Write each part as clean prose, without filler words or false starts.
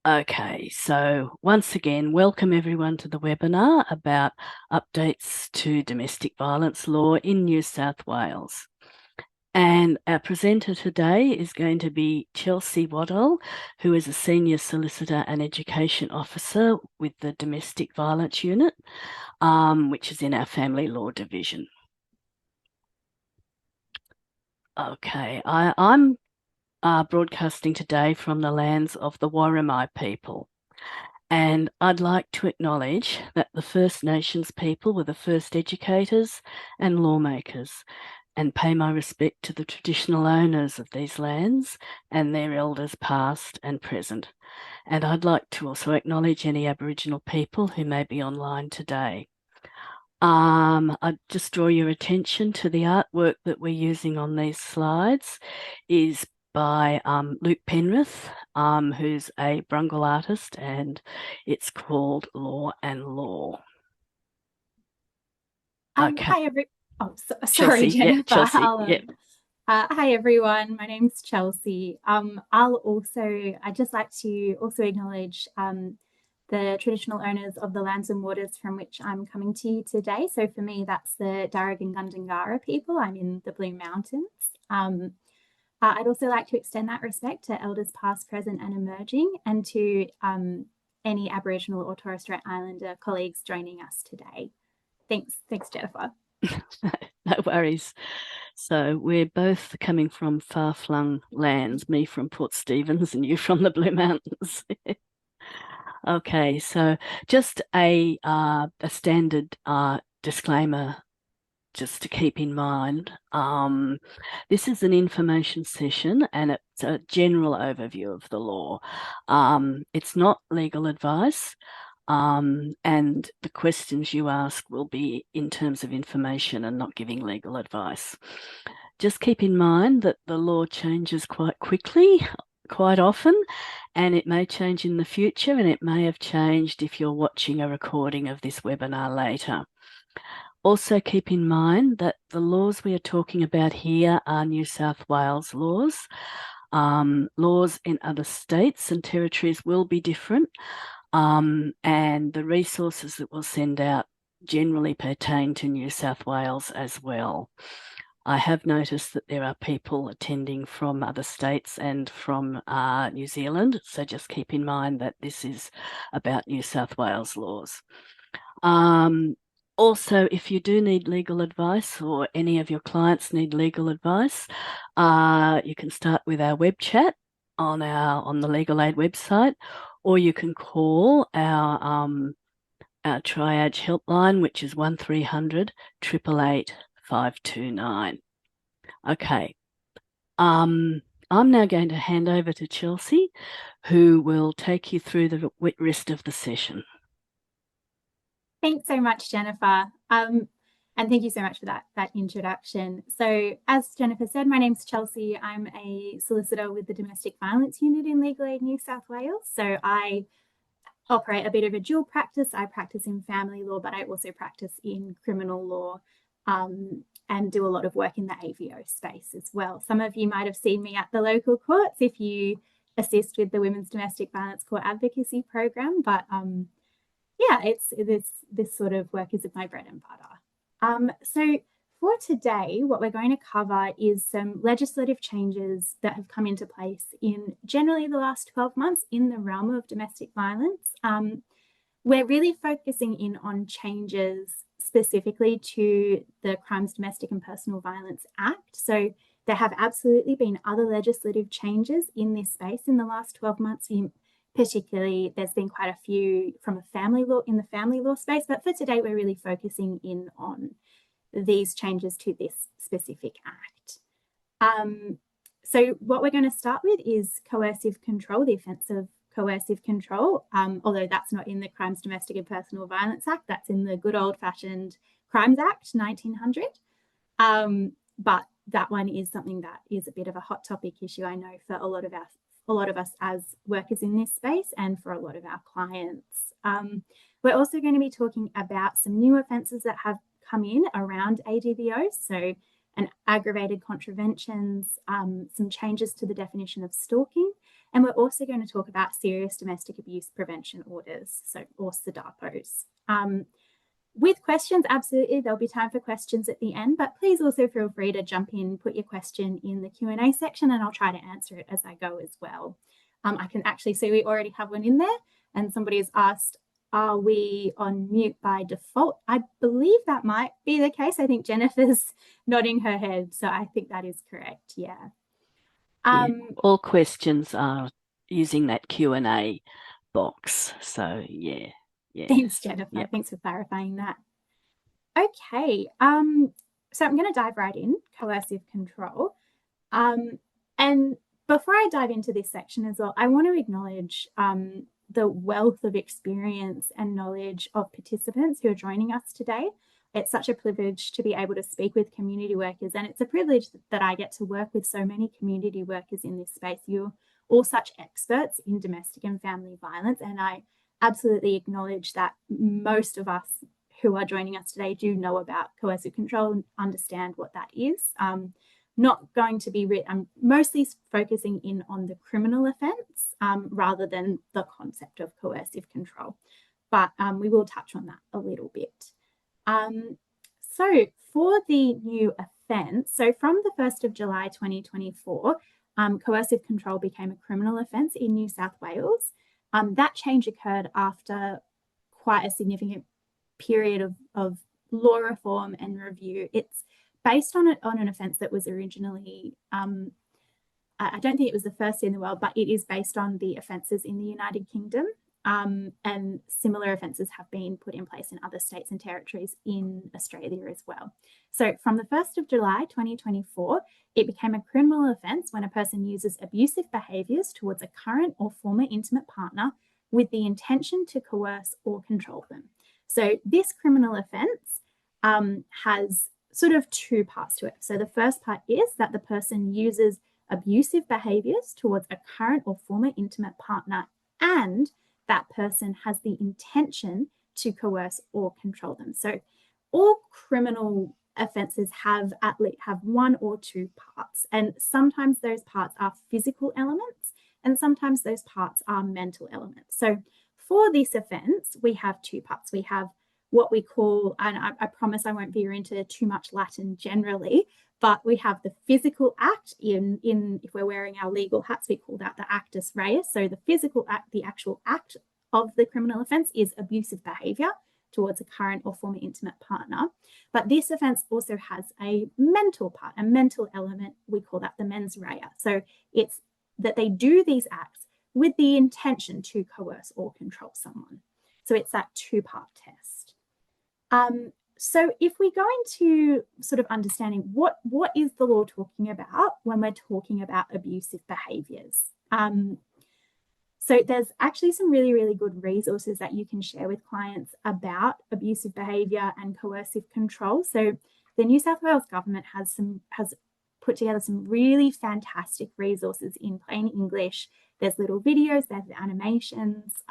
Okay, so once again, welcome everyone to the webinar about updates to domestic violence law in New South Wales. And our presenter today is going to be Chelsea Waddell, who is a Senior Solicitor and Education Officer with the Domestic Violence Unit, which is in our Family Law Division. Okay, I'm broadcasting today from the lands of the Worimi people. And I'd like to acknowledge that the First Nations people were the first educators and lawmakers, and pay my respect to the traditional owners of these lands and their elders past and present. And I'd like to also acknowledge any Aboriginal people who may be online today. I'd just draw your attention to the artwork that we're using on these slides is by Luke Penrith, who's a Brungle artist, and it's called Law and Law. Okay. Hi, sorry, Chelsea, Jennifer. Chelsea. Hi, everyone. My name's Chelsea. I'd just like to also acknowledge the traditional owners of the lands and waters from which I'm coming to you today. So for me, that's the Darug and Gundungara people. I'm in the Blue Mountains. I'd also like to extend that respect to elders past, present, and emerging, and to any Aboriginal or Torres Strait Islander colleagues joining us today. Thanks, Jennifer. No worries. So we're both coming from far-flung lands, me from Port Stephens and you from the Blue Mountains. Okay, so just a standard disclaimer just to keep in mind. This is an information session and it's a general overview of the law. It's not legal advice. And the questions you ask will be in terms of information and not giving legal advice. Just keep in mind that the law changes quite quickly, quite often, and it may change in the future, and it may have changed if you're watching a recording of this webinar later. Also keep in mind that the laws we are talking about here are New South Wales laws. Laws in other states and territories will be different. And the resources that we'll send out generally pertain to New South Wales as well. I have noticed that there are people attending from other states and from New Zealand, so just keep in mind that this is about New South Wales laws. Also, if you do need legal advice or any of your clients need legal advice, you can start with our web chat on the Legal Aid website, or you can call our triage helpline, which is 1300 888 529. Okay. I'm now going to hand over to Chelsea, who will take you through the rest of the session. Thanks so much, Jennifer. And thank you so much for that introduction. So as Jennifer said, my name's Chelsea. I'm a solicitor with the Domestic Violence Unit in Legal Aid New South Wales. So I operate a bit of a dual practice. I practice in family law, but I also practice in criminal law and do a lot of work in the AVO space as well. Some of you might have seen me at the local courts if you assist with the Women's Domestic Violence Court Advocacy Program, but yeah, this sort of work is my bread and butter. So for today, what we're going to cover is some legislative changes that have come into place in generally the last 12 months in the realm of domestic violence. We're really focusing in on changes specifically to the Crimes, Domestic and Personal Violence Act. So there have absolutely been other legislative changes in this space in the last 12 months. Particularly, there's been quite a few from the family law space, but for today, we're really focusing in on these changes to this specific act. So what we're going to start with is coercive control, the offence of coercive control, although that's not in the Crimes, Domestic and Personal Violence Act, that's in the good old-fashioned Crimes Act 1900. But that one is something that is a bit of a hot topic issue, I know, for a lot of us as workers in this space and for a lot of our clients. We're also going to be talking about some new offences that have come in around ADVO, so an aggravated contraventions, some changes to the definition of stalking, And we're also going to talk about serious domestic abuse prevention orders, or SDAPOs. With questions, absolutely, there'll be time for questions at the end, but please also feel free to jump in, put your question in the Q&A section, and I'll try to answer it as I go as well. I can actually see we already have one in there, and somebody has asked, are we on mute by default? I believe that might be the case. I think Jennifer's nodding her head, so I think that is correct, yeah. All questions are using that Q&A box, so yeah. Thanks, Jennifer. Yep. Thanks for clarifying that. Okay, so I'm going to dive right in, coercive control. And before I dive into this section as well, I want to acknowledge the wealth of experience and knowledge of participants who are joining us today. It's such a privilege to be able to speak with community workers, and it's a privilege that I get to work with so many community workers in this space. You're all such experts in domestic and family violence, and I absolutely acknowledge that most of us who are joining us today do know about coercive control and understand what that is. Not going to be, I'm mostly focusing in on the criminal offence rather than the concept of coercive control, but we will touch on that a little bit. So for the new offence, so from the 1st of July 2024, coercive control became a criminal offence in New South Wales. That change occurred after quite a significant period of law reform and review. It's based on an offence that was originally, I don't think it was the first in the world, but it is based on the offences in the United Kingdom. And similar offences have been put in place in other states and territories in Australia as well. So from the 1st of July 2024, it became a criminal offence when a person uses abusive behaviours towards a current or former intimate partner with the intention to coerce or control them. So this criminal offence has sort of two parts to it. So the first part is that the person uses abusive behaviours towards a current or former intimate partner, and that person has the intention to coerce or control them. So all criminal offences have one or two parts, and sometimes those parts are physical elements and sometimes those parts are mental elements. So for this offence, we have two parts. We have what we call, and I promise I won't veer into too much Latin generally, but we have the physical act in if we're wearing our legal hats, we call that the actus reus. So the physical act, the actual act of the criminal offence is abusive behaviour towards a current or former intimate partner. But this offence also has a mental part, a mental element. We call that the mens rea. So it's that they do these acts with the intention to coerce or control someone. So it's that two-part test. So if we go into sort of understanding what is the law talking about when we're talking about abusive behaviours. So there's actually some really, really good resources that you can share with clients about abusive behaviour and coercive control. So the New South Wales government has put together some really fantastic resources in plain English. There's little videos, there's animations,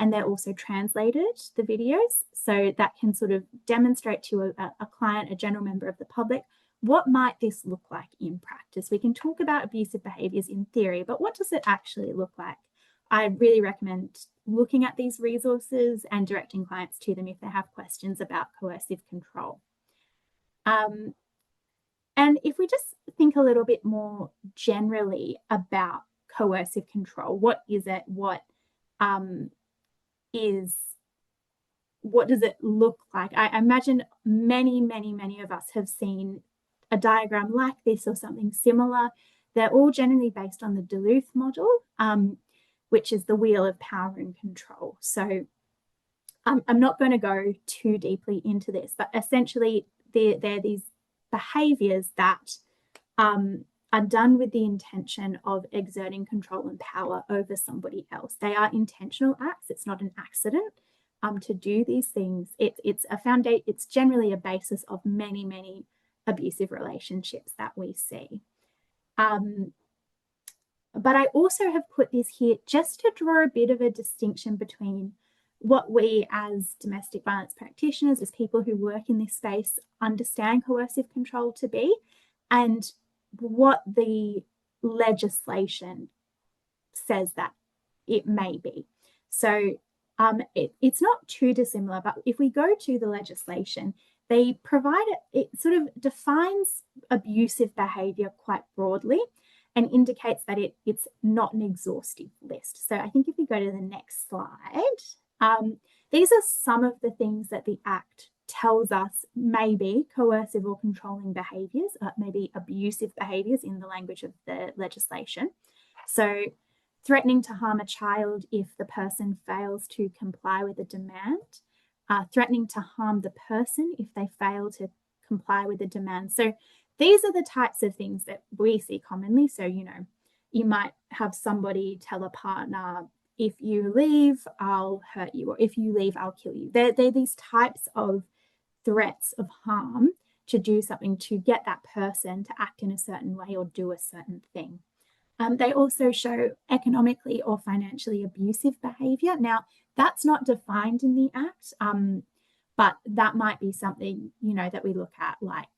and they're also translated, the videos, so that can sort of demonstrate to a client, a general member of the public, what might this look like in practice? We can talk about abusive behaviours in theory, but what does it actually look like? I really recommend looking at these resources and directing clients to them if they have questions about coercive control. And if we just think a little bit more generally about coercive control, what is it? What does it look like? I imagine many of us have seen a diagram like this or something similar. They're all generally based on the Duluth model, which is the wheel of power and control. So I'm not going to go too deeply into this, but essentially they're these behaviours that are done with the intention of exerting control and power over somebody else. They are intentional acts. It's not an accident to do these things. It's generally a basis of many abusive relationships that we see. But I also have put this here just to draw a bit of a distinction between what we as domestic violence practitioners, as people who work in this space, understand coercive control to be, and what the legislation says that it may be. So it's not too dissimilar, but if we go to the legislation, they provide it sort of defines abusive behavior quite broadly and indicates that it's not an exhaustive list. So I think if we go to the next slide, these are some of the things that the Act tells us may be coercive or controlling behaviours, maybe abusive behaviours in the language of the legislation. So threatening to harm a child if the person fails to comply with a demand, threatening to harm the person if they fail to comply with a demand. So these are the types of things that we see commonly. So, you might have somebody tell a partner, if you leave, I'll hurt you, or if you leave, I'll kill you. They're these types of threats of harm to do something to get that person to act in a certain way or do a certain thing. They also show economically or financially abusive behaviour. Now, that's not defined in the Act, but that might be something, that we look at, like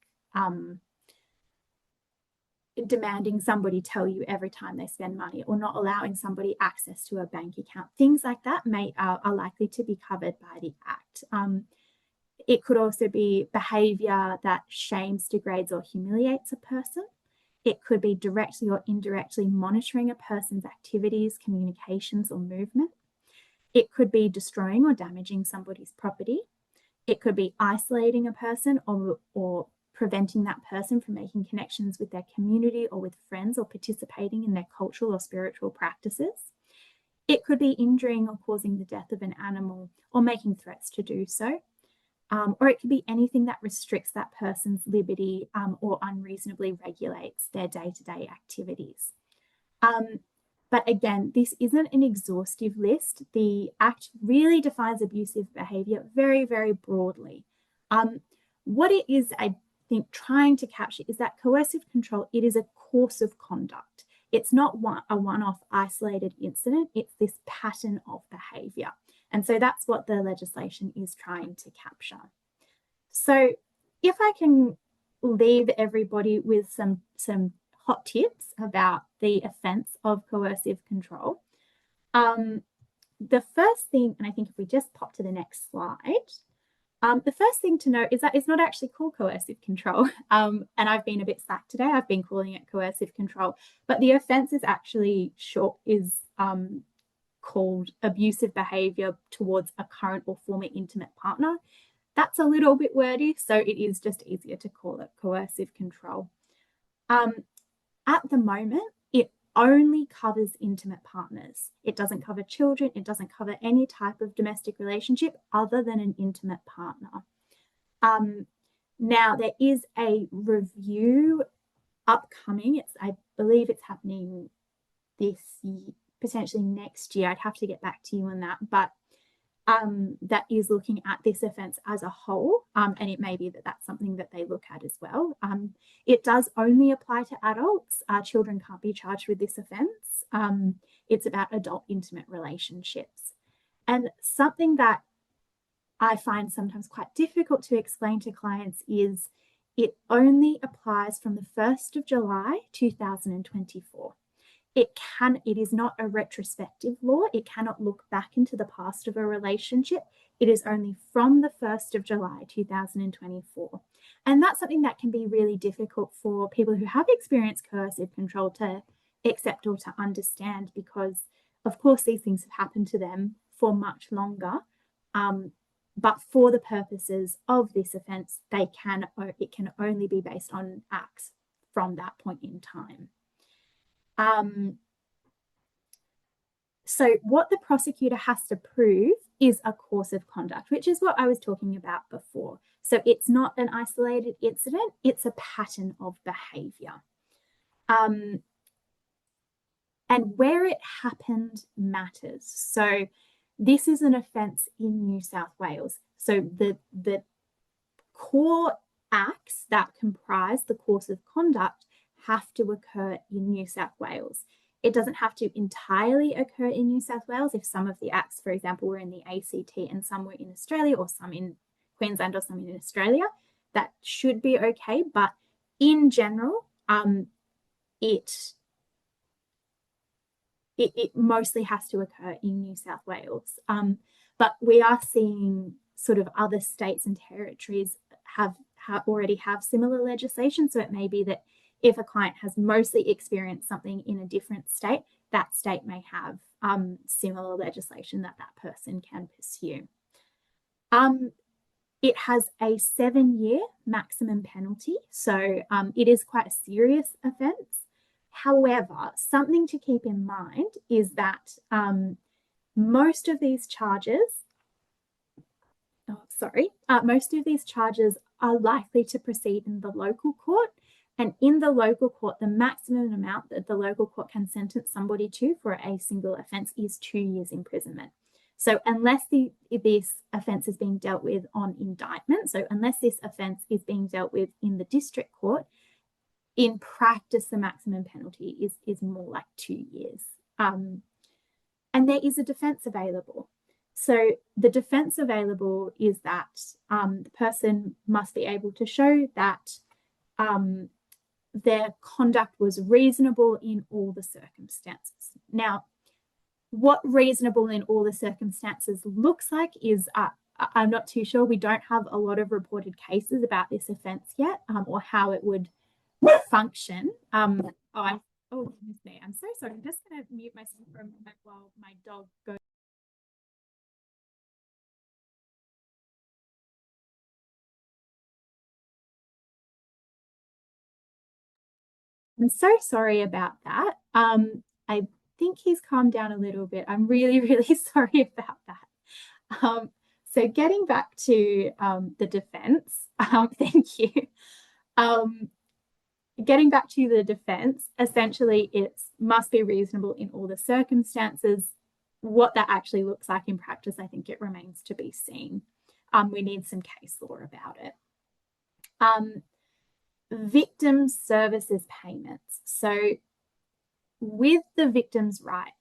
demanding somebody tell you every time they spend money, or not allowing somebody access to a bank account. Things like that are likely to be covered by the Act. It could also be behaviour that shames, degrades, or humiliates a person. It could be directly or indirectly monitoring a person's activities, communications, or movement. It could be destroying or damaging somebody's property. It could be isolating a person or preventing that person from making connections with their community or with friends, or participating in their cultural or spiritual practices. It could be injuring or causing the death of an animal, or making threats to do so. Or it could be anything that restricts that person's liberty or unreasonably regulates their day-to-day activities. But again, this isn't an exhaustive list. The Act really defines abusive behaviour very, very broadly. What it is, I think, trying to capture is that coercive control, it is a course of conduct. It's not a one-off isolated incident. It's this pattern of behaviour. And so that's what the legislation is trying to capture. So if I can leave everybody with some hot tips about the offence of coercive control, the first thing, and I think if we just pop to the next slide, the first thing to note is that it's not actually called coercive control. And I've been a bit slack today. I've been calling it coercive control, but the offence is actually called abusive behaviour towards a current or former intimate partner. That's a little bit wordy, so it is just easier to call it coercive control. At the moment, it only covers intimate partners. It doesn't cover children. It doesn't cover any type of domestic relationship other than an intimate partner. Now, there is a review upcoming. I believe it's happening this year, potentially next year. I'd have to get back to you on that, but that is looking at this offence as a whole, and it may be that that's something that they look at as well. It does only apply to adults. Children can't be charged with this offence. It's about adult intimate relationships. And something that I find sometimes quite difficult to explain to clients is it only applies from the 1st of July 2024. It is not a retrospective law. It cannot look back into the past of a relationship. It is only from the 1st of July 2024. And that's something that can be really difficult for people who have experienced coercive control to accept or to understand, because of course these things have happened to them for much longer. But for the purposes of this offence, it can only be based on acts from that point in time. So what the prosecutor has to prove is a course of conduct, which is what I was talking about before. So it's not an isolated incident, it's a pattern of behaviour. And where it happened matters. So this is an offence in New South Wales. So the core acts that comprise the course of conduct have to occur in New South Wales. It doesn't have to entirely occur in New South Wales. If some of the acts, for example, were in the ACT and some were in Australia, or some in Queensland or some in Australia, that should be okay. But in general, it it mostly has to occur in New South Wales. But we are seeing sort of other states and territories already have similar legislation. So it may be that if a client has mostly experienced something in a different state, that state may have similar legislation that person can pursue. It has a 7-year maximum penalty, so it is quite a serious offence. However, something to keep in mind is that most of these charges are likely to proceed in the local court. And in the local court, the maximum amount that the local court can sentence somebody to for a single offence is 2 years imprisonment. So unless this offence is being dealt with on indictment, so unless this offence is being dealt with in the district court, in practice, the maximum penalty is more like 2 years. And there is a defence available. So the defence available is that the person must be able to show that their conduct was reasonable in all the circumstances. Now, what reasonable in all the circumstances looks like is, I'm not too sure. We don't have a lot of reported cases about this offence yet, or how it would function. Oh, goodness me. I'm so sorry. I'm just going to mute myself for a moment while my dog goes. I'm so sorry about that. I think he's calmed down a little bit. I'm really, really sorry about that. So getting back to the defence, thank you. Getting back to the defence, essentially it must be reasonable in all the circumstances. What that actually looks like in practice, I think it remains to be seen. We need some case law about it. Victim services payments. So with the Victims' Rights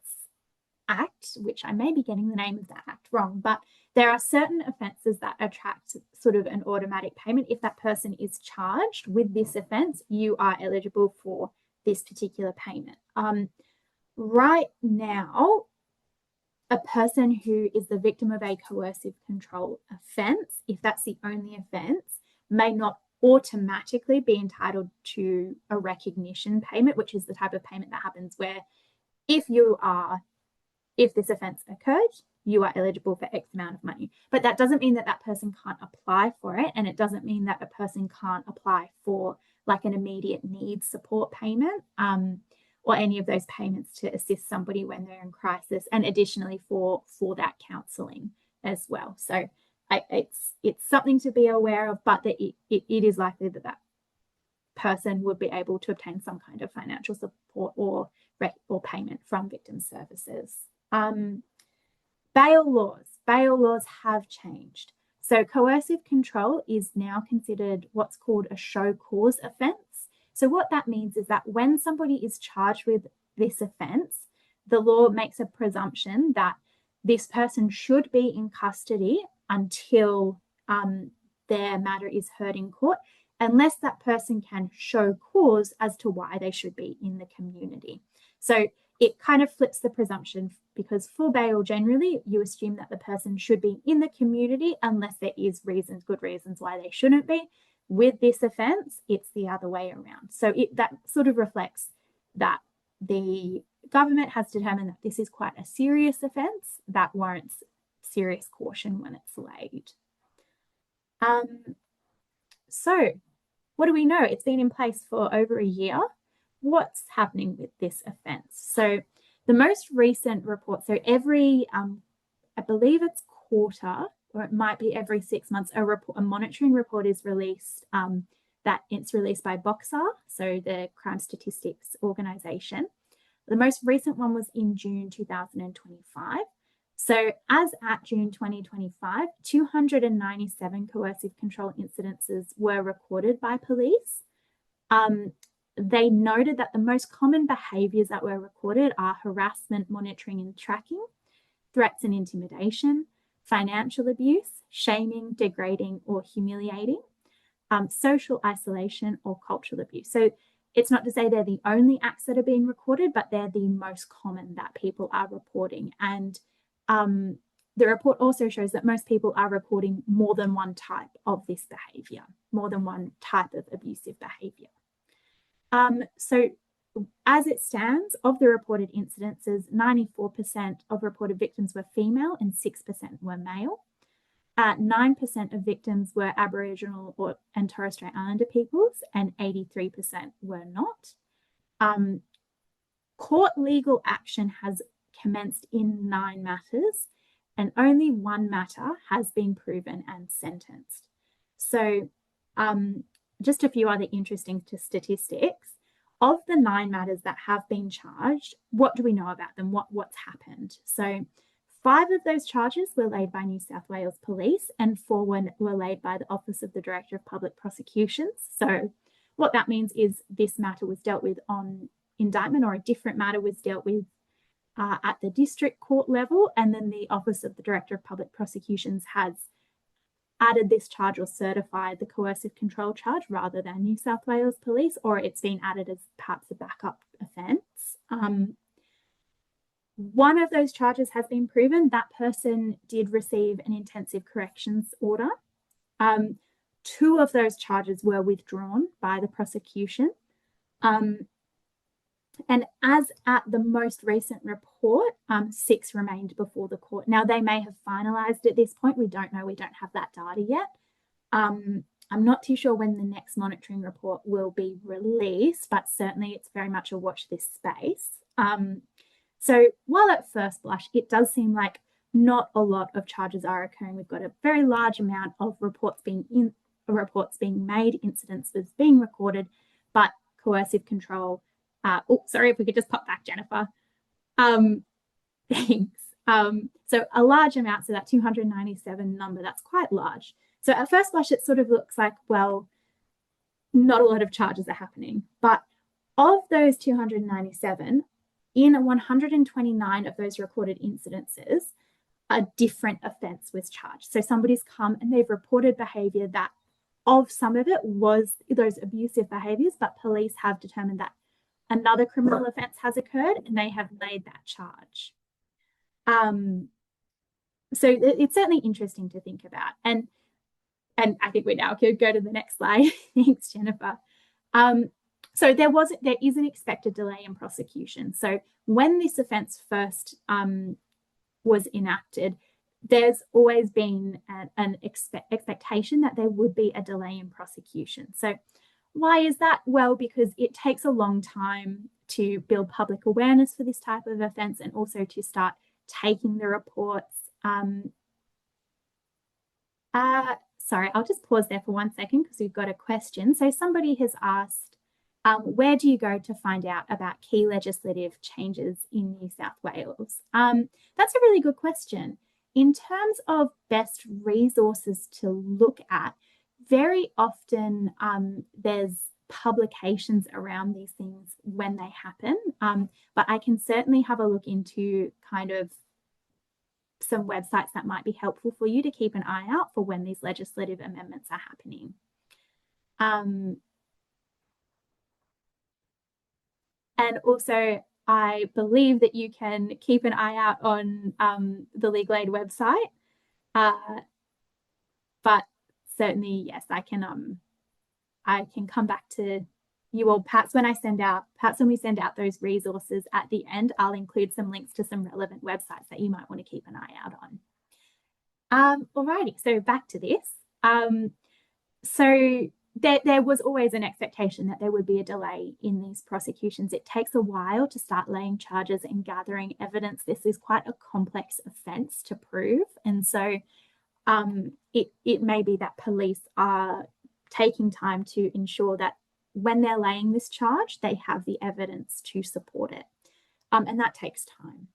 Act, which I may be getting the name of that act wrong, but there are certain offences that attract sort of an automatic payment. If that person is charged with this offence, you are eligible for this particular payment. Right now, a person who is the victim of a coercive control offence, if that's the only offence, may not automatically be entitled to a recognition payment, which is the type of payment that happens where if this offence occurred, you are eligible for X amount of money. But that doesn't mean that that person can't apply for it. And it doesn't mean that a person can't apply for like an immediate needs support payment, or any of those payments to assist somebody when they're in crisis, and additionally for that counselling as well. So it's something to be aware of, but that it is likely that person would be able to obtain some kind of financial support or payment from victim services. Bail laws have changed. So coercive control is now considered what's called a show cause offence. So what that means is that when somebody is charged with this offence, the law makes a presumption that this person should be in custody until their matter is heard in court, unless that person can show cause as to why they should be in the community. So it kind of flips the presumption, because for bail, generally, you assume that the person should be in the community unless there is good reasons why they shouldn't be. With this offence, it's the other way around. So that sort of reflects that the government has determined that this is quite a serious offence that warrants serious caution when it's laid. So what do we know? It's been in place for over a year. What's happening with this offence? So the most recent report, so every, I believe it's quarter, or it might be every 6 months, a monitoring report is released. That it's released by BOXAR, so the Crime Statistics Organisation. The most recent one was in June 2025. So as at June 2025, 297 coercive control incidences were recorded by police. They noted that the most common behaviours that were recorded are harassment, monitoring and tracking, threats and intimidation, financial abuse, shaming, degrading or humiliating, social isolation or cultural abuse. So it's not to say they're the only acts that are being recorded, but they're the most common that people are reporting. And the report also shows that most people are reporting more than one type of this behaviour, more than one type of abusive behaviour. So as it stands, of the reported incidences, 94% of reported victims were female and 6% were male. 9% of victims were Aboriginal and Torres Strait Islander peoples, and 83% were not. Court legal action has commenced in 9 matters, and only 1 matter has been proven and sentenced. So just a few other interesting statistics. Of the 9 matters that have been charged, what do we know about them? What's happened? So 5 of those charges were laid by New South Wales Police, and 4 were laid by the Office of the Director of Public Prosecutions. So what that means is this matter was dealt with on indictment, or a different matter was dealt with at the district court level, and then the Office of the Director of Public Prosecutions has added this charge or certified the coercive control charge rather than New South Wales Police, or it's been added as perhaps a backup offence. One of those charges has been proven. That person did receive an intensive corrections order. 2 of those charges were withdrawn by the prosecution. And as at the most recent report, 6 remained before the court. Now, they may have finalised at this point. We don't know. We don't have that data yet. I'm not too sure when the next monitoring report will be released, but certainly it's very much a watch this space. So while at first blush, it does seem like not a lot of charges are occurring. We've got a very large amount of reports being made, incidents being recorded, but coercive control. Sorry, if we could just pop back, Jennifer. Thanks. So a large amount, so that 297 number, that's quite large. So at first blush, it sort of looks like, well, not a lot of charges are happening. But of those 297, in 129 of those recorded incidences, a different offence was charged. So somebody's come and they've reported behaviour that of some of it was those abusive behaviours, but police have determined that another criminal offence has occurred and they have laid that charge. So it's certainly interesting to think about. And I think we now could go to the next slide. Thanks, Jennifer. So there is an expected delay in prosecution. So when this offence first was enacted, there's always been an expectation that there would be a delay in prosecution. So why is that? Well, because it takes a long time to build public awareness for this type of offence, and also to start taking the reports. Sorry, I'll just pause there for 1 second because we've got a question. So somebody has asked, where do you go to find out about key legislative changes in New South Wales? That's a really good question. In terms of best resources to look at, very often there's publications around these things when they happen, but I can certainly have a look into kind of some websites that might be helpful for you to keep an eye out for when these legislative amendments are happening. And also, I believe that you can keep an eye out on the Legal Aid website. But certainly, yes, I can come back to you all. Perhaps when we send out those resources at the end, I'll include some links to some relevant websites that you might want to keep an eye out on. Alrighty, so back to this. So there was always an expectation that there would be a delay in these prosecutions. It takes a while to start laying charges and gathering evidence. This is quite a complex offence to prove. And so it may be that police are taking time to ensure that when they're laying this charge, they have the evidence to support it. And that takes time.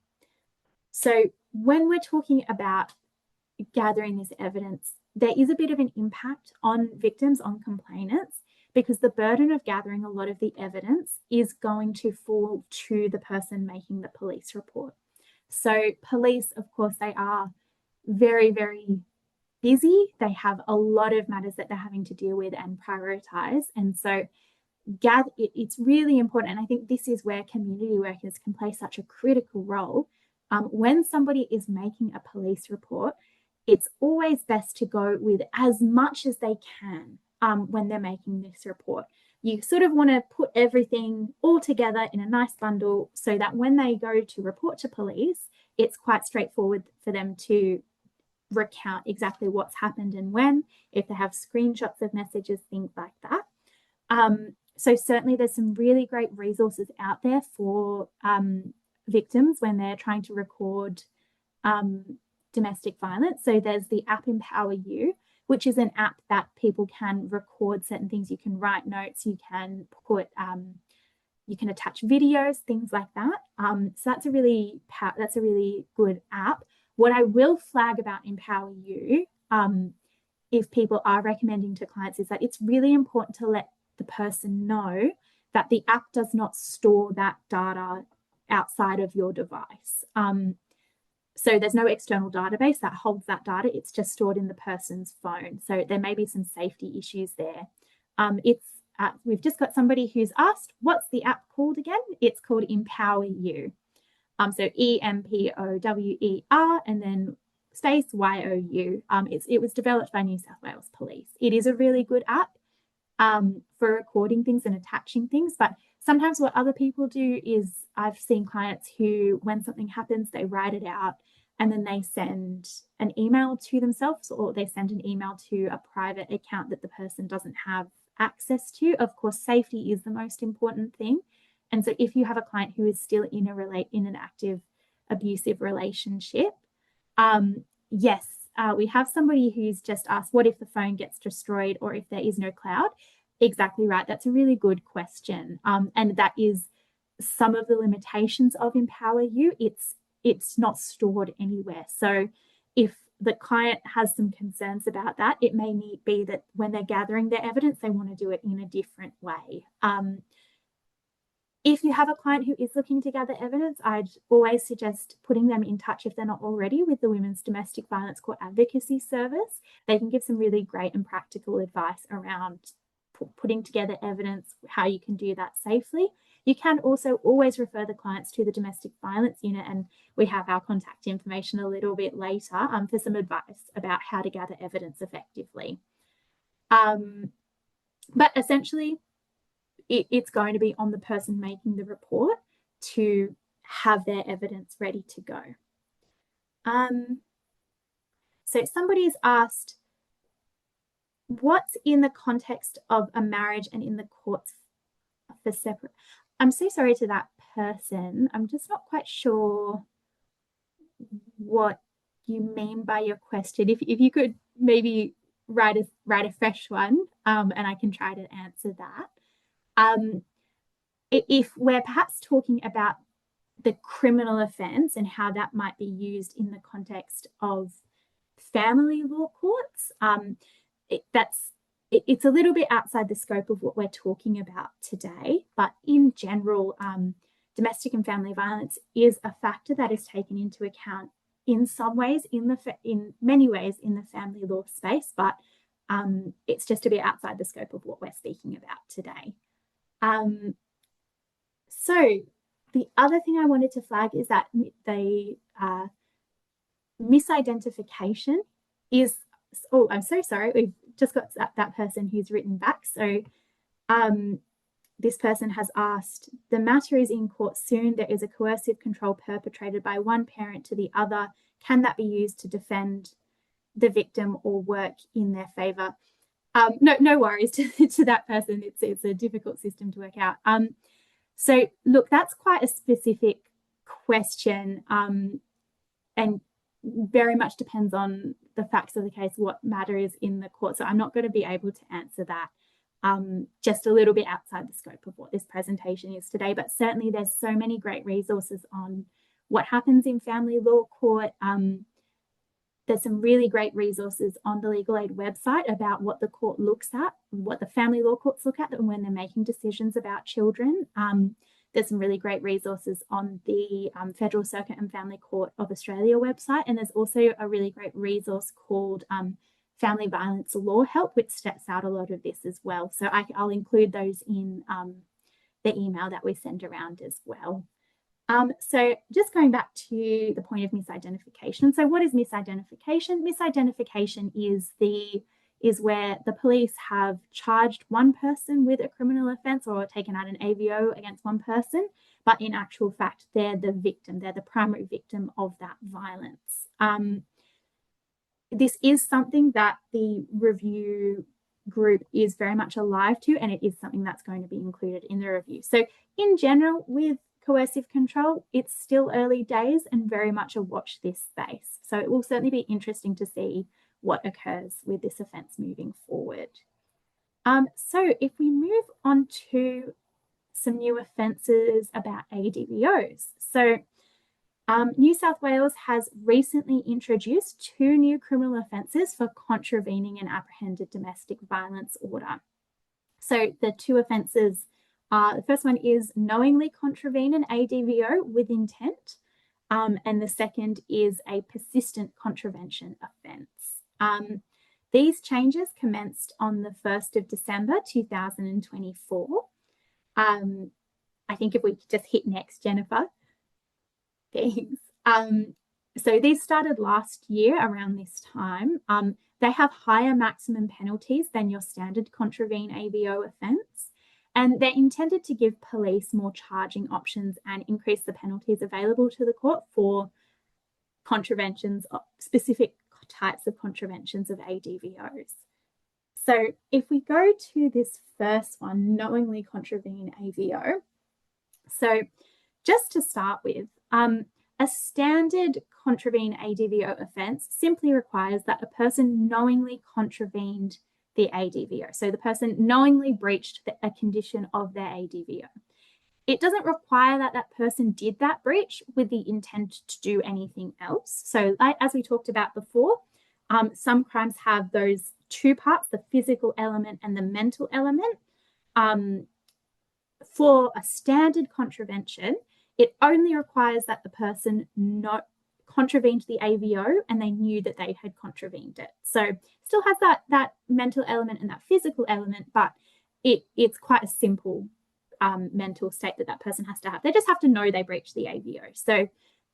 So when we're talking about gathering this evidence, there is a bit of an impact on victims, on complainants, because the burden of gathering a lot of the evidence is going to fall to the person making the police report. So police, of course, they are very, very busy. They have a lot of matters that they're having to deal with and prioritize. And so it's really important. And I think this is where community workers can play such a critical role. When somebody is making a police report, it's always best to go with as much as they can when they're making this report. You sort of want to put everything all together in a nice bundle so that when they go to report to police, it's quite straightforward for them to recount exactly what's happened and when, if they have screenshots of messages, things like that. So certainly there's some really great resources out there for victims when they're trying to record domestic violence. So there's the app Empower You, which is an app that people can record certain things. You can write notes, you can put, you can attach videos, things like that. So that's a really good app. What I will flag about Empower You, if people are recommending to clients, is that it's really important to let the person know that the app does not store that data outside of your device. So there's no external database that holds that data. It's just stored in the person's phone. So there may be some safety issues there. We've just got somebody who's asked, what's the app called again? It's called Empower You. So EMPOWER and then space YOU. It was developed by New South Wales Police. It is a really good app for recording things and attaching things. But sometimes what other people do is, I've seen clients who, when something happens, they write it out and then they send an email to themselves, or they send an email to a private account that the person doesn't have access to. Of course, safety is the most important thing. And so if you have a client who is still in an active abusive relationship, yes, we have somebody who's just asked, what if the phone gets destroyed or if there is no cloud? Exactly right. That's a really good question. And that is some of the limitations of Empower You. It's not stored anywhere. So if the client has some concerns about that, it may be that when they're gathering their evidence, they want to do it in a different way. If you have a client who is looking to gather evidence, I'd always suggest putting them in touch, if they're not already, with the Women's Domestic Violence Court Advocacy Service. They can give some really great and practical advice around putting together evidence, how you can do that safely. You can also always refer the clients to the Domestic Violence Unit, and we have our contact information a little bit later for some advice about how to gather evidence effectively. But essentially, it's going to be on the person making the report to have their evidence ready to go. So somebody's asked, what's in the context of a marriage and in the courts for separate? I'm so sorry to that person. I'm just not quite sure what you mean by your question. If you could maybe write a fresh one, and I can try to answer that. If we're perhaps talking about the criminal offence and how that might be used in the context of family law courts, it's a little bit outside the scope of what we're talking about today. But in general, domestic and family violence is a factor that is taken into account in some ways, in many ways in the family law space, but it's just a bit outside the scope of what we're speaking about today. So the other thing I wanted to flag is that the misidentification is, oh, I'm so sorry, we've just got that person who's written back. So this person has asked, the matter is in court soon. There is a coercive control perpetrated by one parent to the other. Can that be used to defend the victim or work in their favour? No worries to that person. It's a difficult system to work out. So look, that's quite a specific question, and very much depends on the facts of the case, what matter is in the court. So I'm not going to be able to answer that. Just a little bit outside the scope of what this presentation is today, but certainly there's so many great resources on what happens in family law court. There's some really great resources on the Legal Aid website about what the court looks at, what the family law courts look at when they're making decisions about children. There's some really great resources on the Federal Circuit and Family Court of Australia website. And there's also a really great resource called family violence law help, which sets out a lot of this as well. So I'll include those in the email that we send around as well. So just going back to the point of misidentification. So what is misidentification? Misidentification is where the police have charged one person with a criminal offence or taken out an AVO against one person, but in actual fact, they're the victim, they're the primary victim of that violence. This is something that the review group is very much alive to, and it is something that's going to be included in the review. So in general, with coercive control, it's still early days and very much a watch this space. So it will certainly be interesting to see what occurs with this offence moving forward. So if we move on to some new offences about ADVOs. So New South Wales has recently introduced 2 new criminal offences for contravening an apprehended domestic violence order. So the 2 offences are, the first one is knowingly contravene an ADVO with intent, and the second is a persistent contravention offence. These changes commenced on the 1st of December 2024. I think if we could just hit next, Jennifer. Thanks. So these started last year around this time. They have higher maximum penalties than your standard contravene AVO offence, and they're intended to give police more charging options and increase the penalties available to the court for contraventions, specific types of contraventions of ADVOs. So if we go to this first one, knowingly contravene AVO. So just to start with, a standard contravene ADVO offence simply requires that a person knowingly contravened the ADVO. So the person knowingly breached a condition of their ADVO. It doesn't require that that person did that breach with the intent to do anything else. So as we talked about before, some crimes have those 2 parts, the physical element and the mental element. For a standard contravention, it only requires that the person not contravened the AVO and they knew that they had contravened it. So still has that mental element and that physical element, but it's quite a simple mental state that person has to have. They just have to know they breached the AVO. So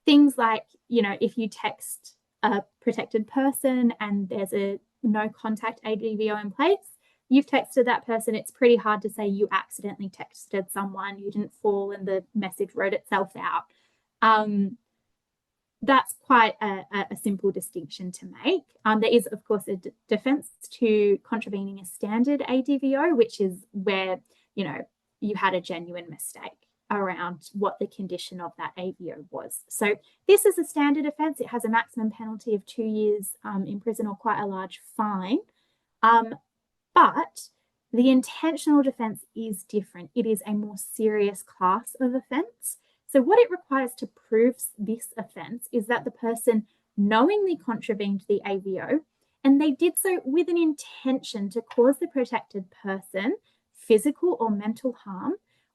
things like, if you text a protected person and there's a no contact ADVO in place, you've texted that person, it's pretty hard to say you accidentally texted someone, you didn't fall and the message wrote itself out. That's quite a simple distinction to make. There is, of course, a defence to contravening a standard ADVO, which is where, you had a genuine mistake around what the condition of that AVO was. So this is a standard offence. It has a maximum penalty of 2 years in prison or quite a large fine. But the intentional defence is different. It is a more serious class of offence. So what it requires to prove this offence is that the person knowingly contravened the AVO, and they did so with an intention to cause the protected person physical or mental harm,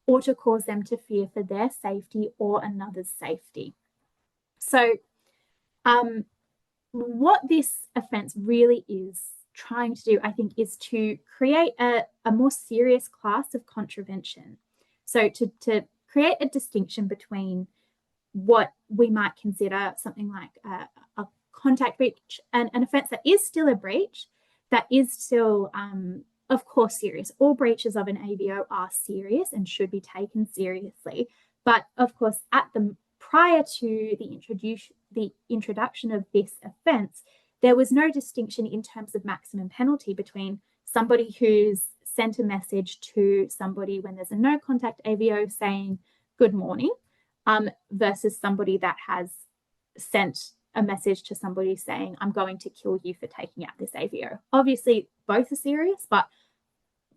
or to cause them to fear for their safety or another's safety. So what this offence really is trying to do, I think, is to create a more serious class of contravention. So to create a distinction between what we might consider something like a contact breach, an offence that is still a breach, that is still, of course, serious. All breaches of an AVO are serious and should be taken seriously. But of course, prior to the introduction of this offence, there was no distinction in terms of maximum penalty between somebody who's sent a message to somebody when there's a no contact AVO saying good morning, versus somebody that has sent a message to somebody saying, I'm going to kill you for taking out this AVO. Obviously, both are serious, but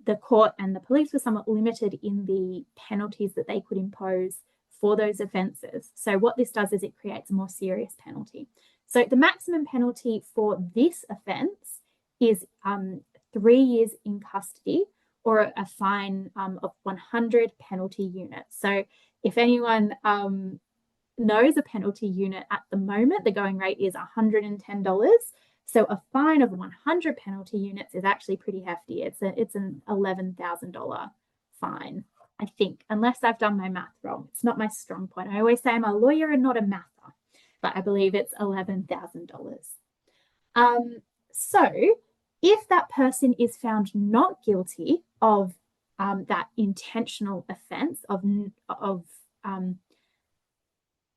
the court and the police were somewhat limited in the penalties that they could impose for those offences. So what this does is it creates a more serious penalty. So the maximum penalty for this offence is 3 years in custody or a fine of 100 penalty units. So if anyone knows a penalty unit at the moment, the going rate is $110. So a fine of 100 penalty units is actually pretty hefty. It's an $11,000 fine, I think, unless I've done my math wrong. It's not my strong point. I always say I'm a lawyer and not a mather, but I believe it's $11,000. So if that person is found not guilty of that intentional offence of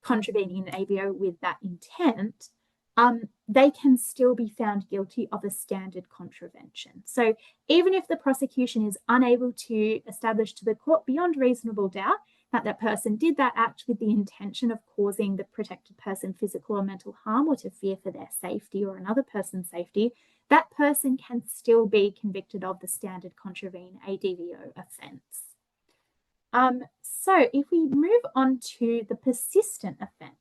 contravening an AVO with that intent, they can still be found guilty of a standard contravention. So even if the prosecution is unable to establish to the court beyond reasonable doubt that that person did that act with the intention of causing the protected person physical or mental harm or to fear for their safety or another person's safety, that person can still be convicted of the standard contravene ADVO offence. So if we move on to the persistent offence,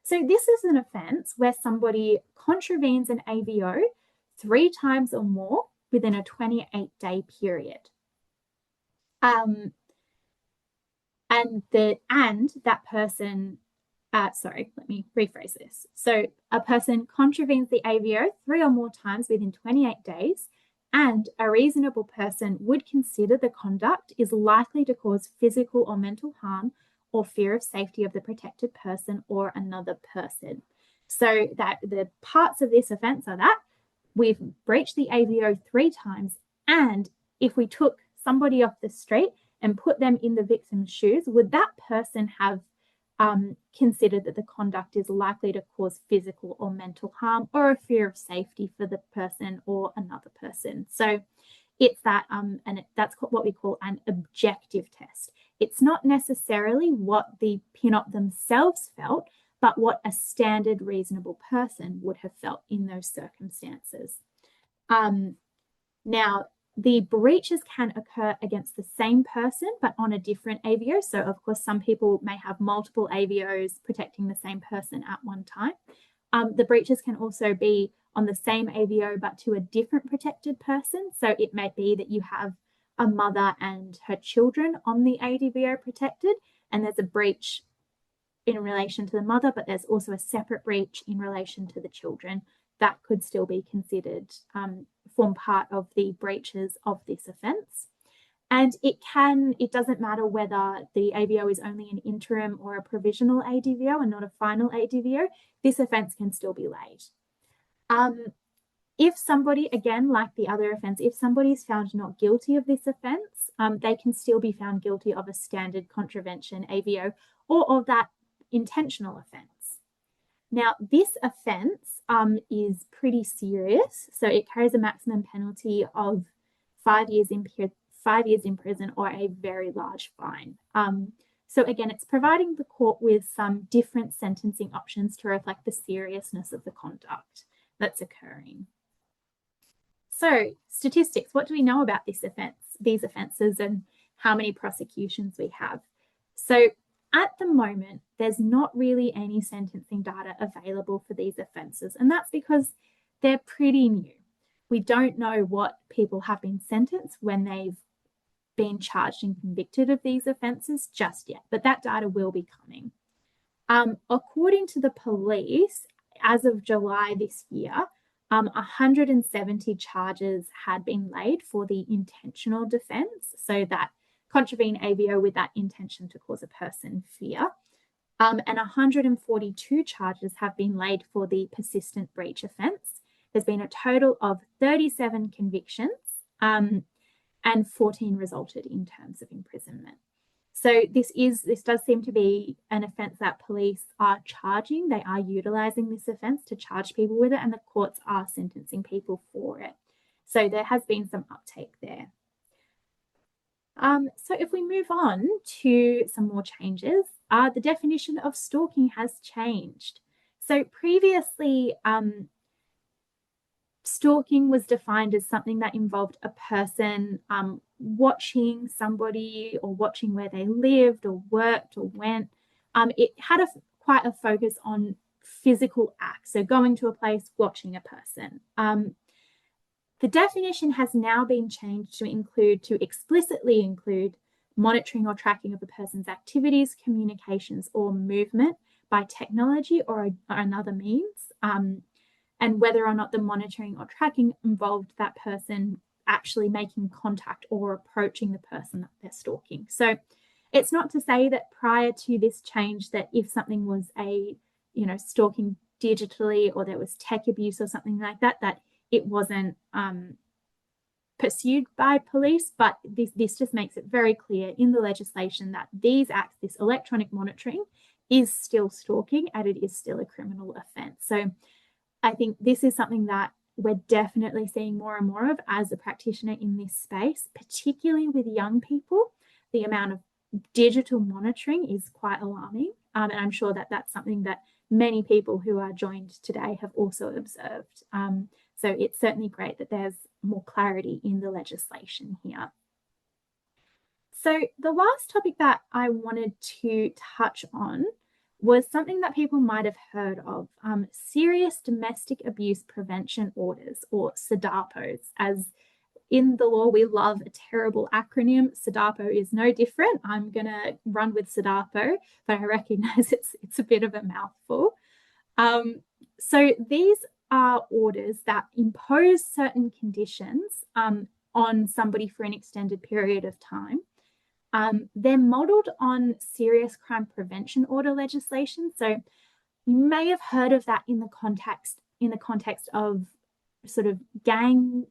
so this is an offence where somebody contravenes an AVO 3 times or more within a 28-day period. And that person, sorry, let me rephrase this. So a person contravenes the AVO 3 or more times within 28 days, and a reasonable person would consider the conduct is likely to cause physical or mental harm or fear of safety of the protected person or another person. So that the parts of this offence are that we've breached the AVO 3 times, and if we took somebody off the street and put them in the victim's shoes, would that person have considered that the conduct is likely to cause physical or mental harm or a fear of safety for the person or another person? So it's that, and that's what we call an objective test. It's not necessarily what the pin-op themselves felt, but what a standard reasonable person would have felt in those circumstances. Now, the breaches can occur against the same person, but on a different AVO. So, of course, some people may have multiple AVOs protecting the same person at one time. The breaches can also be on the same AVO, but to a different protected person. So it may be that you have a mother and her children on the ADVO protected, and there's a breach in relation to the mother, but there's also a separate breach in relation to the children. That could still be considered form part of the breaches of this offence. And it doesn't matter whether the AVO is only an interim or a provisional ADVO and not a final ADVO, this offence can still be laid. If somebody, again, like the other offence, if somebody is found not guilty of this offence, they can still be found guilty of a standard contravention AVO or of that intentional offence. Now, this offence is pretty serious. So it carries a maximum penalty of 5 years in prison or a very large fine. So again, it's providing the court with some different sentencing options to reflect the seriousness of the conduct that's occurring. So statistics, what do we know about this offence, these offences, and how many prosecutions we have? So at the moment, there's not really any sentencing data available for these offences, and that's because they're pretty new. We don't know what people have been sentenced when they've been charged and convicted of these offences just yet, but that data will be coming. According to the police, as of July this year, 170 charges had been laid for the intentional defence, so that contravene AVO with that intention to cause a person fear. And 142 charges have been laid for the persistent breach offence. There's been a total of 37 convictions and 14 resulted in terms of imprisonment. So this does seem to be an offence that police are charging. They are utilising this offence to charge people with it, and the courts are sentencing people for it. So there has been some uptake there. So if we move on to some more changes, the definition of stalking has changed. So previously, stalking was defined as something that involved a person watching somebody or watching where they lived or worked or went. It had quite a focus on physical acts, so going to a place, watching a person. The definition has now been changed to explicitly include monitoring or tracking of a person's activities, communications, or movement by technology or another means. And and whether or not the monitoring or tracking involved that person actually making contact or approaching the person that they're stalking. So it's not to say that prior to this change that if something was stalking digitally or there was tech abuse or something like that, that it wasn't pursued by police, but this just makes it very clear in the legislation that these acts, this electronic monitoring, is still stalking and it is still a criminal offence. So I think this is something that we're definitely seeing more and more of as a practitioner in this space, particularly with young people. The amount of digital monitoring is quite alarming. And I'm sure that that's something that many people who are joined today have also observed. So it's certainly great that there's more clarity in the legislation here. So the last topic that I wanted to touch on was something that people might have heard of, serious domestic abuse prevention orders, or SDAPOs. As in the law, we love a terrible acronym. SDAPO is no different. I'm going to run with SDAPO, but I recognize it's a bit of a mouthful. So these are orders that impose certain conditions on somebody for an extended period of time. They're modeled on serious crime prevention order legislation. So you may have heard of that in the context of sort of gang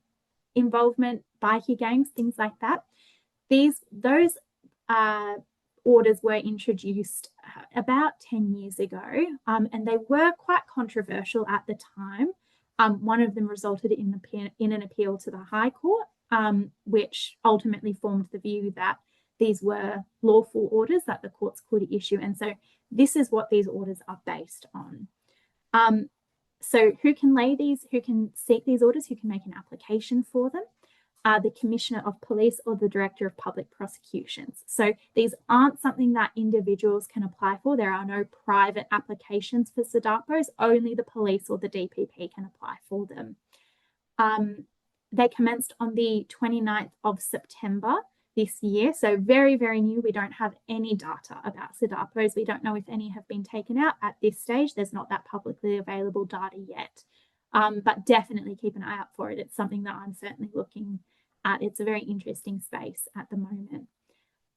involvement, bikie gangs, things like that. Those orders were introduced about 10 years ago, and they were quite controversial at the time. One of them resulted in an appeal to the High Court, which ultimately formed the view that these were lawful orders that the courts could issue. And so this is what these orders are based on. So who can seek these orders, who can make an application for them? The Commissioner of Police or the Director of Public Prosecutions. So these aren't something that individuals can apply for. There are no private applications for SDAPOs. Only the police or the DPP can apply for them. They commenced on the 29th of September this year. So very, very new. We don't have any data about SDAPOs. We don't know if any have been taken out at this stage. There's not that publicly available data yet. But definitely keep an eye out for it. It's something that I'm certainly looking at. It's a very interesting space at the moment.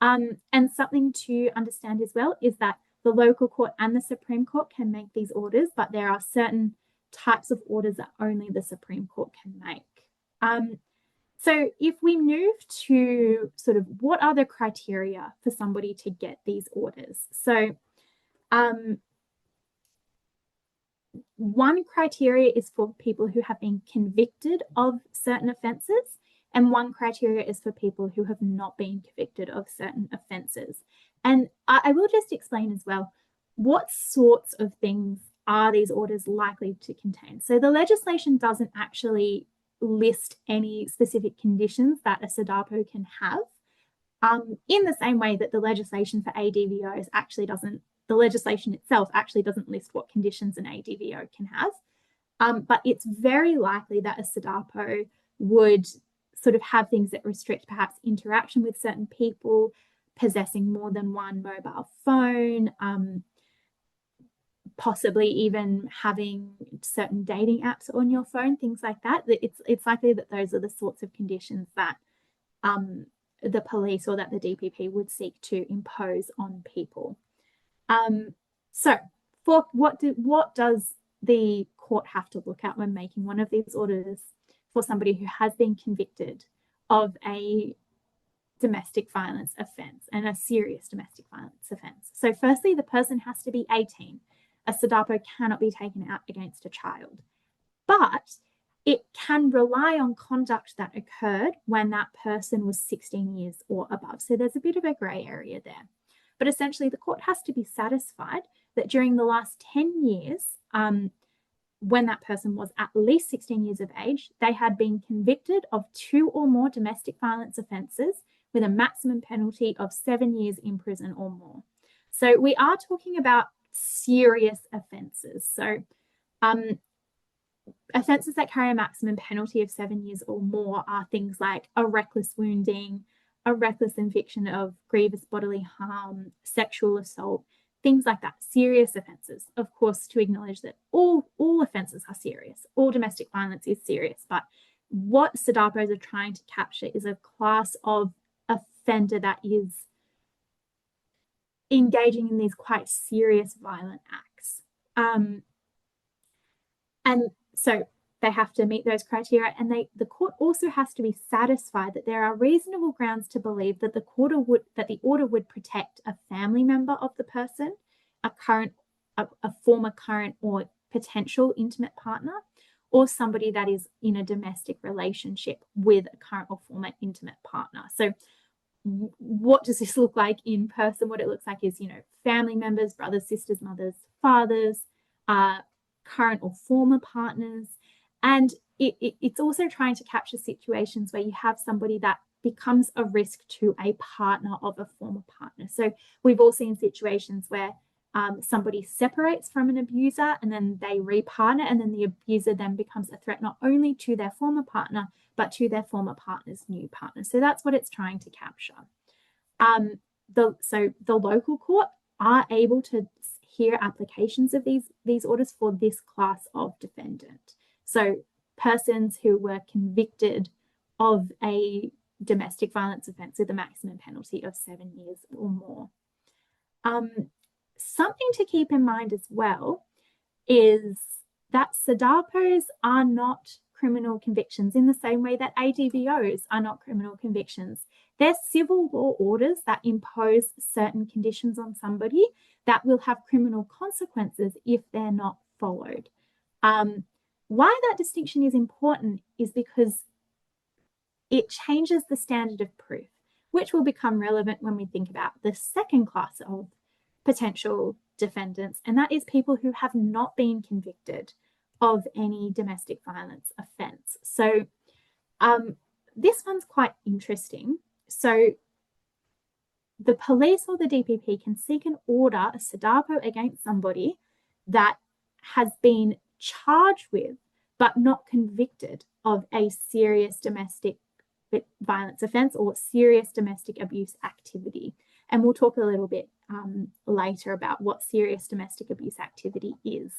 And something to understand as well is that the local court and the Supreme Court can make these orders, but there are certain types of orders that only the Supreme Court can make. So if we move to sort of what are the criteria for somebody to get these orders? So one criteria is for people who have been convicted of certain offences, and one criteria is for people who have not been convicted of certain offences. And I will just explain as well, what sorts of things are these orders likely to contain? So the legislation doesn't actually list any specific conditions that a SDAPO can have, in the same way that the legislation for ADVOs actually doesn't, the legislation itself actually doesn't list what conditions an ADVO can have. But it's very likely that a SDAPO would sort of have things that restrict perhaps interaction with certain people, possessing more than one mobile phone, possibly even having certain dating apps on your phone, things like that. It's likely that those are the sorts of conditions that the police or that the DPP would seek to impose on people. So for what does the court have to look at when making one of these orders for somebody who has been convicted of a domestic violence offence and a serious domestic violence offence? So firstly, the person has to be 18. A SDAPO cannot be taken out against a child, but it can rely on conduct that occurred when that person was 16 years or above. So there's a bit of a grey area there. But essentially, the court has to be satisfied that during the last 10 years, when that person was at least 16 years of age, they had been convicted of 2 or more domestic violence offences with a maximum penalty of 7 years in prison or more. So we are talking about serious offences. So offences that carry a maximum penalty of 7 years or more are things like a reckless wounding, a reckless infliction of grievous bodily harm, sexual assault. things like that, serious offences. Of course, to acknowledge that all offences are serious, all domestic violence is serious, but what STDAPOs are trying to capture is a class of offender that is engaging in these quite serious violent acts. And so they have to meet those criteria, and the court also has to be satisfied that there are reasonable grounds to believe that the order would protect a family member of the person, a former, current, or potential intimate partner, or somebody that is in a domestic relationship with a current or former intimate partner. So what does this look like in person? What it looks like is, family members, brothers, sisters, mothers, fathers, current or former partners. And it's also trying to capture situations where you have somebody that becomes a risk to a partner of a former partner. So we've all seen situations where somebody separates from an abuser and then they repartner, and then the abuser then becomes a threat not only to their former partner, but to their former partner's new partner. So that's what it's trying to capture. So the local court are able to hear applications of these orders for this class of defendant. So persons who were convicted of a domestic violence offence with a maximum penalty of 7 years or more. Something to keep in mind as well is that STDAPOs are not criminal convictions in the same way that ADVOs are not criminal convictions. They're civil law orders that impose certain conditions on somebody that will have criminal consequences if they're not followed. Why that distinction is important is because it changes the standard of proof, which will become relevant when we think about the second class of potential defendants, and that is people who have not been convicted of any domestic violence offence. So this one's quite interesting. So the police or the DPP can seek an order, a STDAPO, against somebody that has been charged with but not convicted of a serious domestic violence offence or serious domestic abuse activity. And we'll talk a little bit later about what serious domestic abuse activity is.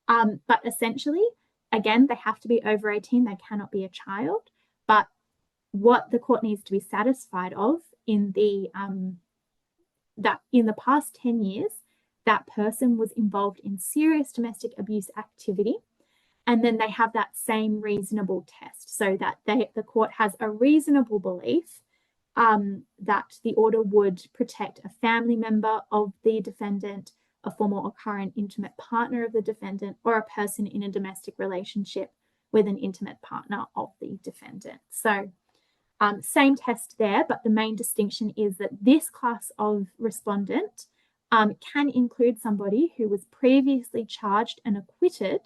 But essentially, again, they have to be over 18. They cannot be a child. But what the court needs to be satisfied of that in the past 10 years, that person was involved in serious domestic abuse activity. And then they have that same reasonable test, so that the court has a reasonable belief that the order would protect a family member of the defendant, a former or current intimate partner of the defendant, or a person in a domestic relationship with an intimate partner of the defendant. So same test there, but the main distinction is that this class of respondent can include somebody who was previously charged and acquitted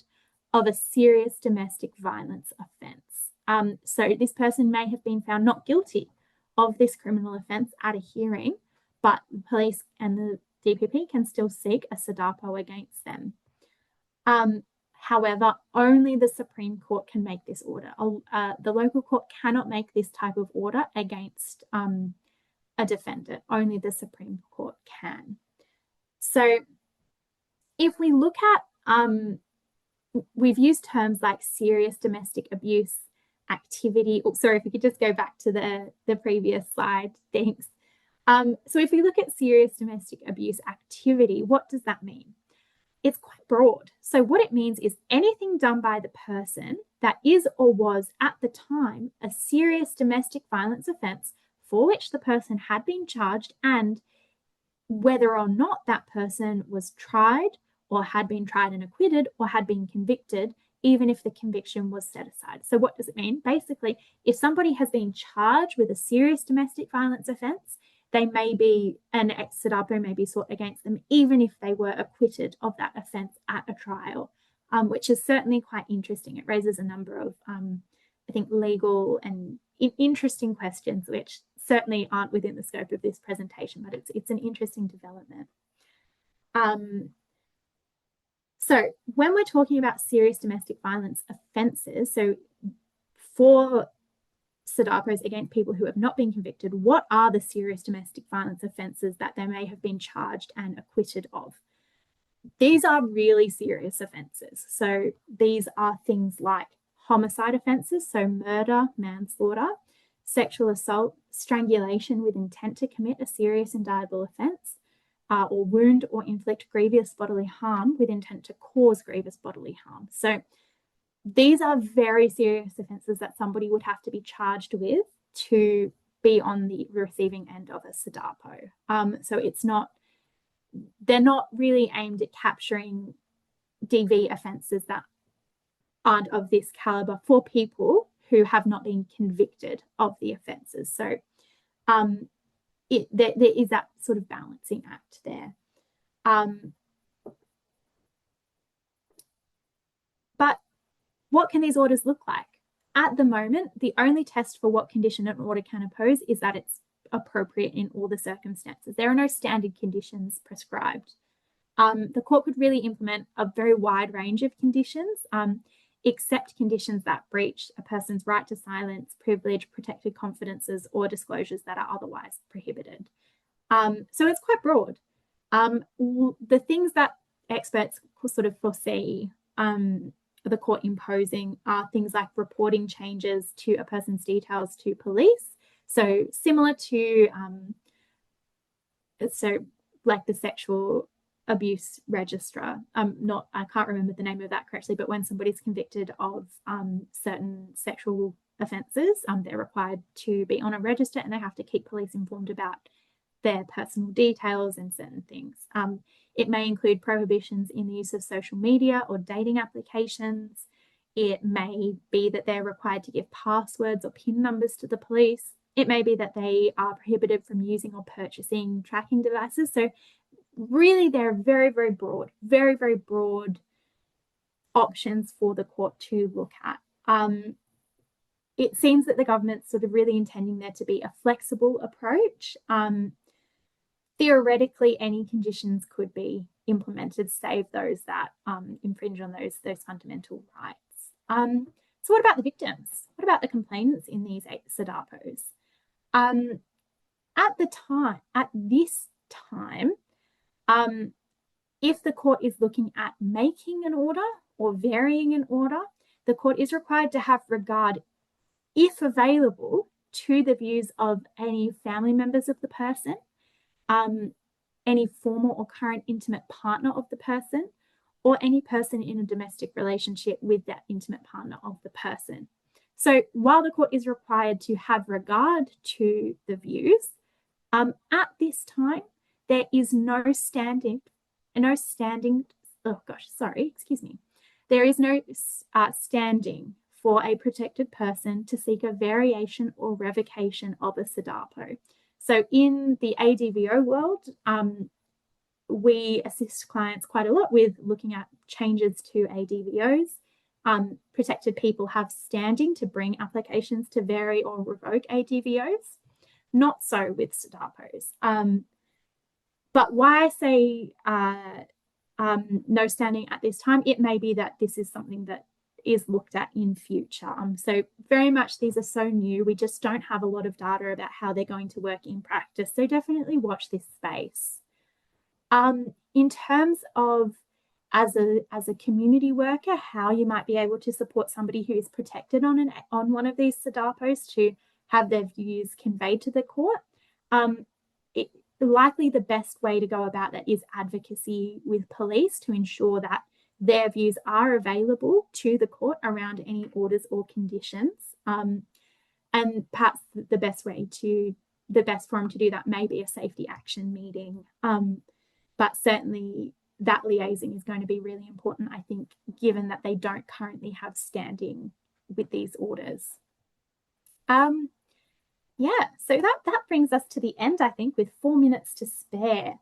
of a serious domestic violence offence. So this person may have been found not guilty of this criminal offence at a hearing, but the police and the DPP can still seek a STDAPO against them. However, only the Supreme Court can make this order. The local court cannot make this type of order against a defendant. Only the Supreme Court can. So if we look at, we've used terms like serious domestic abuse activity. Oh, sorry, if we could just go back to the previous slide, thanks. So if we look at serious domestic abuse activity, what does that mean? It's quite broad. So what it means is anything done by the person that is or was at the time a serious domestic violence offence for which the person had been charged, and whether or not that person was tried or had been tried and acquitted or had been convicted, even if the conviction was set aside. So what does it mean? Basically, if somebody has been charged with a serious domestic violence offence, they may be, an STDAPO may be sought against them, even if they were acquitted of that offence at a trial, which is certainly quite interesting. It raises a number of, I think, legal and interesting questions, which certainly aren't within the scope of this presentation, but it's an interesting development. So when we're talking about serious domestic violence offences, so for STDAPOs against people who have not been convicted, what are the serious domestic violence offences that they may have been charged and acquitted of? These are really serious offences. So these are things like homicide offences, so murder, manslaughter, sexual assault, strangulation with intent to commit a serious indictable offence, or wound or inflict grievous bodily harm with intent to cause grievous bodily harm. So these are very serious offences that somebody would have to be charged with to be on the receiving end of a STDAPO. So they're not really aimed at capturing DV offences that aren't of this calibre for people who have not been convicted of the offences. So there is that sort of balancing act there. But what can these orders look like? At the moment, the only test for what condition an order can impose is that it's appropriate in all the circumstances. There are no standard conditions prescribed. The court could really implement a very wide range of conditions, except conditions that breach a person's right to silence, privilege, protected confidences, or disclosures that are otherwise prohibited. So it's quite broad. The things that experts sort of foresee the court imposing are things like reporting changes to a person's details to police. So similar to, like the sexual abuse registrar. I can't remember the name of that correctly, but when somebody's convicted of certain sexual offences, they're required to be on a register and they have to keep police informed about their personal details and certain things. It may include prohibitions in the use of social media or dating applications. It may be that they're required to give passwords or PIN numbers to the police. It may be that they are prohibited from using or purchasing tracking devices. So really, they're very, very broad, very, very broad options for the court to look at. It seems that the government's sort of really intending there to be a flexible approach. Theoretically, any conditions could be implemented, save those that infringe on those fundamental rights. So what about the victims? What about the complainants in these STDAPOs? At this time, if the court is looking at making an order or varying an order, the court is required to have regard, if available, to the views of any family members of the person, any former or current intimate partner of the person, or any person in a domestic relationship with that intimate partner of the person. So while the court is required to have regard to the views, at this time, there is there is no standing for a protected person to seek a variation or revocation of a STDAPO. So in the ADVO world, we assist clients quite a lot with looking at changes to ADVOs. Protected people have standing to bring applications to vary or revoke ADVOs. Not so with STDAPOs. But why I say no standing at this time, it may be that this is something that is looked at in future. So very much these are so new, we just don't have a lot of data about how they're going to work in practice. So definitely watch this space. In terms of as a community worker, how you might be able to support somebody who is protected on one of these STDAPOs to have their views conveyed to the court. Likely the best way to go about that is advocacy with police to ensure that their views are available to the court around any orders or conditions. And perhaps the best forum to do that may be a safety action meeting. But certainly that liaising is going to be really important, I think, given that they don't currently have standing with these orders. So that brings us to the end, I think, with 4 minutes to spare.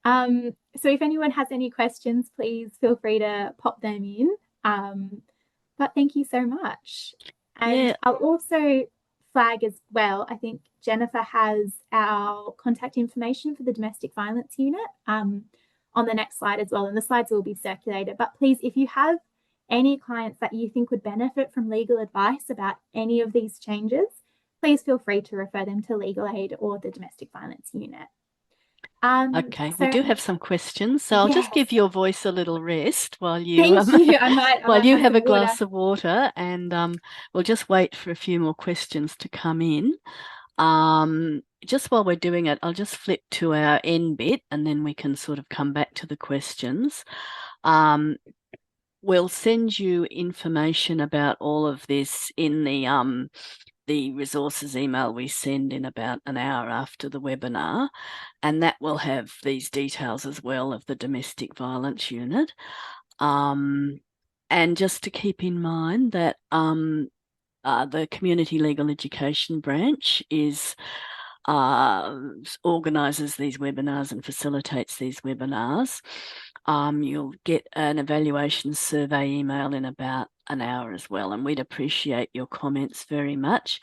So if anyone has any questions, please feel free to pop them in. But thank you so much. And I'll also flag as well, I think Jennifer has our contact information for the domestic violence unit on the next slide as well. And the slides will be circulated. But please, if you have any clients that you think would benefit from legal advice about any of these changes, please feel free to refer them to Legal Aid or the Domestic Violence Unit. Okay, we So do have some questions, so I'll just yes, give your voice a little rest while you thank you. I while might you have have a some water. glass of water, and we'll just wait for a few more questions to come in. Just while we're doing it, I'll just flip to our end bit, and then we can sort of come back to the questions. Um, we'll send you information about all of this in the resources email we send in about an hour after the webinar, and that will have these details as well of the domestic violence unit. And just to keep in mind that the community legal education branch is organises these webinars and facilitates these webinars. You'll get an evaluation survey email in about an hour as well, and we'd appreciate your comments very much.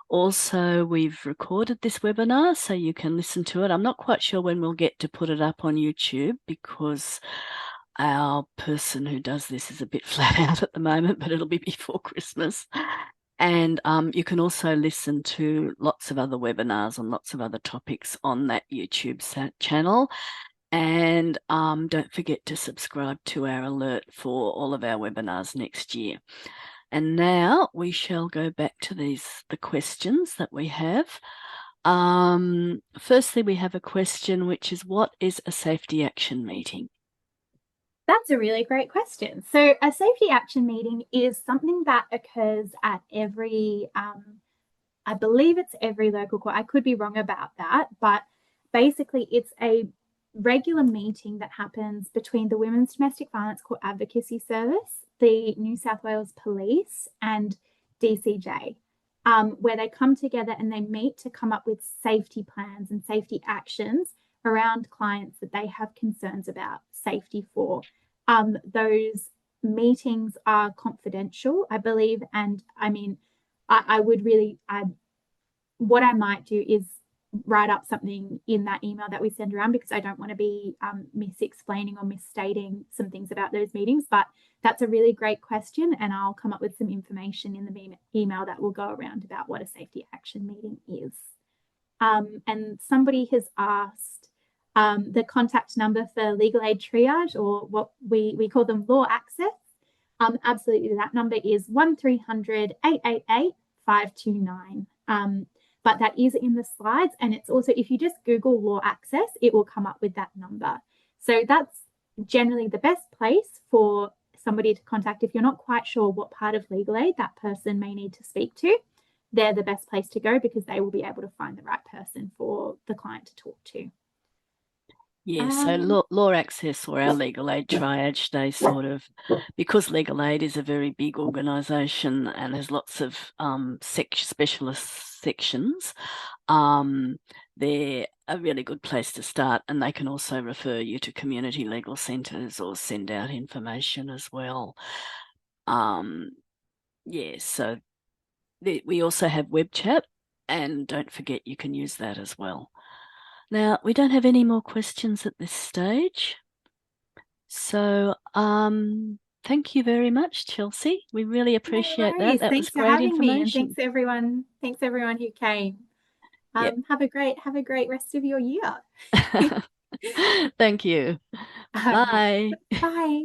Also, we've recorded this webinar so you can listen to it. I'm not quite sure when we'll get to put it up on YouTube because our person who does this is a bit flat out at the moment, but it'll be before Christmas. And you can also listen to lots of other webinars on lots of other topics on that YouTube channel. And don't forget to subscribe to our alert for all of our webinars next year. And now we shall go back to the questions that we have. Firstly, we have a question, which is, what is a safety action meeting? That's a really great question. So, a safety action meeting is something that occurs at every, I believe it's every local court. I could be wrong about that, but basically, it's a regular meeting that happens between the Women's Domestic Violence Court Advocacy Service, the New South Wales Police, and DCJ, where they come together and they meet to come up with safety plans and safety actions around clients that they have concerns about safety for. Those meetings are confidential, I believe, and I mean, I would really, what I might do is write up something in that email that we send around because I don't want to be mis-explaining or misstating some things about those meetings. But that's a really great question, and I'll come up with some information in the email that will go around about what a safety action meeting is. And somebody has asked the contact number for legal aid triage, or what we call them law access. Absolutely, that number is 1300 888 529. But that is in the slides, and it's also, if you just Google law access, it will come up with that number. So that's generally the best place for somebody to contact if you're not quite sure what part of legal aid that person may need to speak to. They're the best place to go because they will be able to find the right person for the client to talk to. Yeah, so law access or our legal aid triage, they sort of, because legal aid is a very big organisation and has lots of specialist sections, they're a really good place to start, and they can also refer you to community legal centres or send out information as well. Yeah, so we also have web chat, and don't forget you can use that as well. Now, we don't have any more questions at this stage. So, thank you very much, Chelsea. We really appreciate that. That was Thanks for great having me, and information. thanks everyone who came. Yep. Have a great rest of your year. Thank you. All right. Bye. Bye.